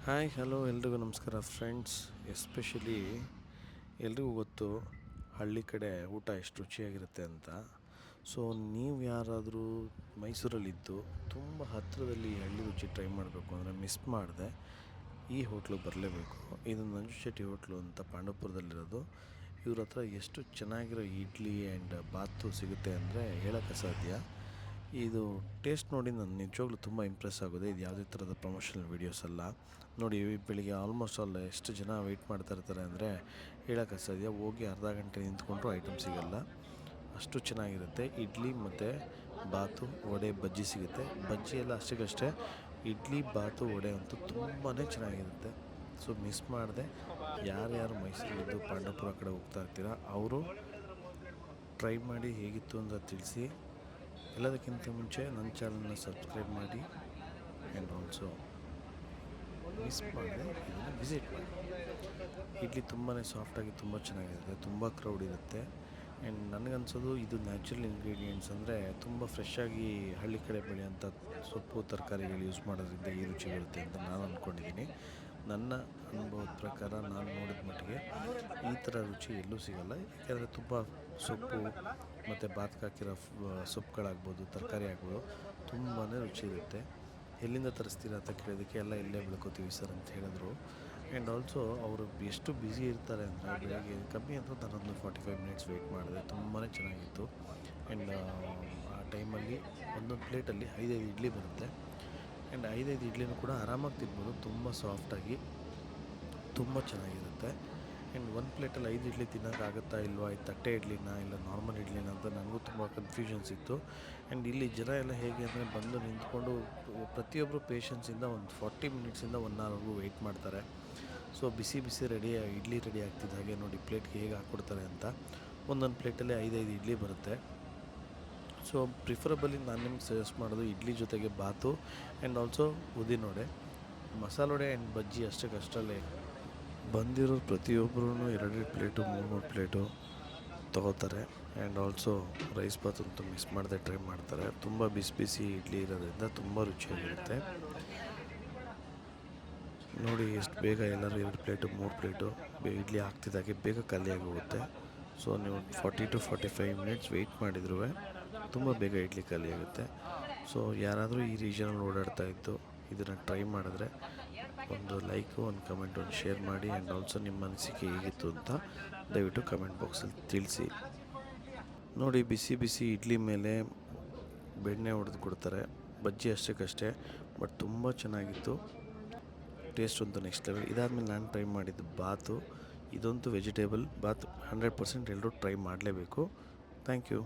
Hi hello ಎಲ್ರಿಗೂ ನಮಸ್ಕಾರ friends. Especially ಎಲ್ರಿಗೂ ಗೊತ್ತು ಹಳ್ಳಿ ಕಡೆ ಊಟ ಎಷ್ಟು ರುಚಿಯಾಗಿರುತ್ತೆ ಅಂತ. ಸೊ ನೀವು ಯಾರಾದರೂ ಮೈಸೂರಲ್ಲಿದ್ದು ತುಂಬ ಹತ್ತಿರದಲ್ಲಿ ಹಳ್ಳಿ ರುಚಿ ಟ್ರೈ ಮಾಡಬೇಕು ಅಂದರೆ ಮಿಸ್ ಮಾಡಿದೆ ಈ ಹೋಟ್ಲಿಗೆ ಬರಲೇಬೇಕು. ಇದು ನಂಜು ಶೆಟ್ಟಿ ಹೋಟ್ಲು ಅಂತ ಪಾಂಡವಪುರದಲ್ಲಿರೋದು. ಇವ್ರ ಹತ್ರ ಎಷ್ಟು ಚೆನ್ನಾಗಿರೋ ಇಡ್ಲಿ ಆ್ಯಂಡ್ ಬಾತು ಸಿಗುತ್ತೆ ಅಂದರೆ ಹೇಳೋಕ್ಕೆ ಸಾಧ್ಯ. ಇದು ಟೇಸ್ಟ್ ನೋಡಿ ನಾನು ನಿಜವಾಗ್ಲೂ ತುಂಬ ಇಂಪ್ರೆಸ್ ಆಗೋದೆ. ಇದು ಯಾವುದೇ ಥರದ ಪ್ರಮೋಷನಲ್ ವೀಡಿಯೋಸ್ ಅಲ್ಲ. ನೋಡಿ ಬೆಳಿಗ್ಗೆ ಆಲ್ಮೋಸ್ಟ್ ಆಲ್ ಎಷ್ಟು ಜನ ವೆಯ್ಟ್ ಮಾಡ್ತಾ ಇರ್ತಾರೆ ಅಂದರೆ ಹೇಳೋಕ್ಕೆ ಸಾಧ್ಯ. ಹೋಗಿ ಅರ್ಧ ಗಂಟೆ ನಿಂತ್ಕೊಂಡ್ರೂ ಐಟಮ್ ಸಿಗೋಲ್ಲ, ಅಷ್ಟು ಚೆನ್ನಾಗಿರುತ್ತೆ. ಇಡ್ಲಿ ಮತ್ತು ಬಾತು, ವಡೆ, ಬಜ್ಜಿ ಸಿಗುತ್ತೆ. ಬಜ್ಜಿ ಎಲ್ಲ ಅಷ್ಟಕ್ಕಷ್ಟೇ, ಇಡ್ಲಿ ಬಾತು ವಡೆ ಅಂತೂ ತುಂಬಾ ಚೆನ್ನಾಗಿರುತ್ತೆ. ಸೊ ಮಿಸ್ ಮಾಡಿದೆ. ಯಾರ್ಯಾರು ಮೈಸೂರಿದ್ದು ಪಾಂಡವಪುರ ಕಡೆ ಹೋಗ್ತಾ ಇರ್ತೀರ ಅವರು ಟ್ರೈ ಮಾಡಿ ಹೇಗಿತ್ತು ಅಂತ ತಿಳಿಸಿ. ಎಲ್ಲದಕ್ಕಿಂತ ಮುಂಚೆ ನನ್ನ ಚಾನಲ್ನ ಸಬ್ಸ್ಕ್ರೈಬ್ ಮಾಡಿ ಆ್ಯಂಡ್ ಆಲ್ಸೋ ಮಿಸ್ ಮಾಡಿದೆ ಇದನ್ನು ವಿಸಿಟ್ ಮಾಡಿ. ಇಡ್ಲಿ ತುಂಬಾ ಸಾಫ್ಟಾಗಿ ತುಂಬ ಚೆನ್ನಾಗಿರುತ್ತೆ, ತುಂಬ ಕ್ರೌಡ್ ಇರುತ್ತೆ. ಆ್ಯಂಡ್ ನನಗನ್ಸೋದು ಇದು ನ್ಯಾಚುರಲ್ ಇಂಗ್ರೀಡಿಯೆಂಟ್ಸ್ ಅಂದರೆ ತುಂಬ ಫ್ರೆಶ್ಶಾಗಿ ಹಳ್ಳಿ ಕಡೆ ಬೆಳೆಯೋಂಥ ಸೊಪ್ಪು ತರಕಾರಿಗಳು ಯೂಸ್ ಮಾಡೋದ್ರಿಂದ ಈ ರುಚಿ ಬರುತ್ತೆ ಅಂತ ನಾನು ಅಂದ್ಕೊಂಡಿದ್ದೀನಿ. ನನ್ನ ಅನುಭವದ ಪ್ರಕಾರ ನಾನು ನೋಡಿದ ಮಟ್ಟಿಗೆ ಈ ಥರ ರುಚಿ ಎಲ್ಲೂ ಸಿಗೋಲ್ಲ. ಯಾಕೆಂದರೆ ತುಂಬ ಸೊಪ್ಪು ಮತ್ತು ಬಾತ್ಗೆ ಹಾಕಿರೋ ಸೊಪ್ಪುಗಳಾಗ್ಬೋದು, ತರಕಾರಿ ಆಗ್ಬೋದು, ತುಂಬಾ ರುಚಿ ಇರುತ್ತೆ. ಎಲ್ಲಿಂದ ತರಿಸ್ತೀರಾ ಅಂತ ಕೇಳೋದಕ್ಕೆ ಎಲ್ಲ ಇಲ್ಲೇ ಬೆಳ್ಕೋತೀವಿ ಸರ್ ಅಂತ ಹೇಳಿದ್ರು. ಆ್ಯಂಡ್ ಆಲ್ಸೋ ಅವರು ಎಷ್ಟು ಬ್ಯುಸಿ ಇರ್ತಾರೆ ಅಂದರೆ ಬೆಳಗ್ಗೆ ಕಮ್ಮಿ ಅಂತ ನಾನೊಂದು 45 ಮಿನಿಟ್ಸ್ ವೆಯ್ಟ್ ಮಾಡಿದೆ. ತುಂಬಾ ಚೆನ್ನಾಗಿತ್ತು. ಆ್ಯಂಡ್ ಆ ಟೈಮಲ್ಲಿ ಒಂದೊಂದು ಪ್ಲೇಟಲ್ಲಿ 5 ಇಡ್ಲಿ ಬರುತ್ತೆ. ಆ್ಯಂಡ್ 5 ಇಡ್ಲಿನೂ ಕೂಡ ಆರಾಮಾಗಿ ತಿನ್ಬೋದು. ತುಂಬ ಸಾಫ್ಟಾಗಿ ತುಂಬ ಚೆನ್ನಾಗಿರುತ್ತೆ. ಆ್ಯಂಡ್ ಒಂದು ಪ್ಲೇಟಲ್ಲಿ 5 ಇಡ್ಲಿ ತಿನ್ನೋಕ್ಕಾಗುತ್ತಾ ಇಲ್ವಾ, ಇದು ತಟ್ಟೆ ಇಡ್ಲಿನ ಇಲ್ಲ ನಾರ್ಮಲ್ ಇಡ್ಲಿನ ಅಂತ ನನಗೂ ತುಂಬ ಕನ್ಫ್ಯೂಷನ್ಸ್ ಇತ್ತು. ಆ್ಯಂಡ್ ಇಲ್ಲಿ ಜನ ಎಲ್ಲ ಹೇಗೆ ಅಂದರೆ ಬಂದು ನಿಂತ್ಕೊಂಡು ಪ್ರತಿಯೊಬ್ಬರು ಪೇಷನ್ಸಿಂದ ಒಂದು 40 ಮಿನಿಟ್ಸಿಂದ 1 ಅವರ್ವರೆಗೂ ವೆಯ್ಟ್ ಮಾಡ್ತಾರೆ. ಸೊ ಬಿಸಿ ಬಿಸಿ ಇಡ್ಲಿ ರೆಡಿ ಆಗ್ತಿದ್ದ ಹಾಗೆ ನೋಡಿ ಪ್ಲೇಟ್ಗೆ ಹೇಗೆ ಹಾಕ್ಕೊಡ್ತಾರೆ ಅಂತ. ಒಂದೊಂದು ಪ್ಲೇಟಲ್ಲಿ 5 ಇಡ್ಲಿ ಬರುತ್ತೆ. ಸೊ ಪ್ರಿಫರಬಲಿ ನಾನು ನಿಮ್ಗೆ ಸಜೆಸ್ಟ್ ಮಾಡೋದು ಇಡ್ಲಿ ಜೊತೆಗೆ ಬಾತು ಆ್ಯಂಡ್ ಆಲ್ಸೋ ಉದ್ದಿನವಡೆ, ಮಸಾಲೆ ವಡೆ ಆ್ಯಂಡ್ ಬಜ್ಜಿ ಅಷ್ಟಕ್ಕಷ್ಟಲ್ಲೇ. ಬಂದಿರೋರು ಪ್ರತಿಯೊಬ್ಬರೂ 2 ಪ್ಲೇಟು 3 ಪ್ಲೇಟು ತೊಗೋತಾರೆ. ಆ್ಯಂಡ್ ಆಲ್ಸೋ ರೈಸ್ ಬಾತ್ ಅಂತೂ ಮಿಸ್ ಮಾಡದೆ ಟ್ರೈ ಮಾಡ್ತಾರೆ. ತುಂಬ ಬಿಸಿ ಬಿಸಿ ಇಡ್ಲಿ ಇರೋದ್ರಿಂದ ತುಂಬ ರುಚಿಯಾಗಿರುತ್ತೆ. ನೋಡಿ ಎಷ್ಟು ಬೇಗ ಎಲ್ಲರೂ 2 ಪ್ಲೇಟು 3 ಪ್ಲೇಟು ಇಡ್ಲಿ ಹಾಕ್ತಿದ್ದಾಗೆ ಬೇಗ ಖಾಲಿಯಾಗಿ ಹೋಗುತ್ತೆ. ಸೊ ನೀವು 40 to 45 ಮಿನಿಟ್ಸ್ ವೆಯ್ಟ್ ಮಾಡಿದ್ರೂ ತುಂಬ ಬೇಗ ಇಡ್ಲಿ ಖಾಲಿಯಾಗುತ್ತೆ. ಸೊ ಯಾರಾದರೂ ಈ ರೀಜನಲ್ಲಿ ಓಡಾಡ್ತಾ ಇದ್ದು ಇದನ್ನು ಟ್ರೈ ಮಾಡಿದ್ರೆ ಒಂದು ಲೈಕು, ಒಂದು ಕಮೆಂಟ್, ಒಂದು ಶೇರ್ ಮಾಡಿ. ಆ್ಯಂಡ್ ಆಲ್ಸೋ ನಿಮ್ಮ ಅನಿಸಿಕೆ ಹೇಗಿತ್ತು ಅಂತ ದಯವಿಟ್ಟು ಕಮೆಂಟ್ ಬಾಕ್ಸಲ್ಲಿ ತಿಳಿಸಿ. ನೋಡಿ ಬಿಸಿ ಬಿಸಿ ಇಡ್ಲಿ ಮೇಲೆ ಬೆಣ್ಣೆ ಹೊಡೆದು ಕೊಡ್ತಾರೆ. ಬಜ್ಜಿ ಅಷ್ಟಕ್ಕಷ್ಟೇ, ಬಟ್ ತುಂಬ ಚೆನ್ನಾಗಿತ್ತು. ಟೇಸ್ಟ್ ಅಂತೂ ನೆಕ್ಸ್ಟ್ ಲೆವೆಲ್. ಇದಾದಮೇಲೆ ನಾನು ಟ್ರೈ ಮಾಡಿದ್ದು ಬಾತು. ಇದಂತೂ ವೆಜಿಟೇಬಲ್ ಬಾತ್ 100% ಎಲ್ಲರೂ ಟ್ರೈ ಮಾಡಲೇಬೇಕು. Thank you.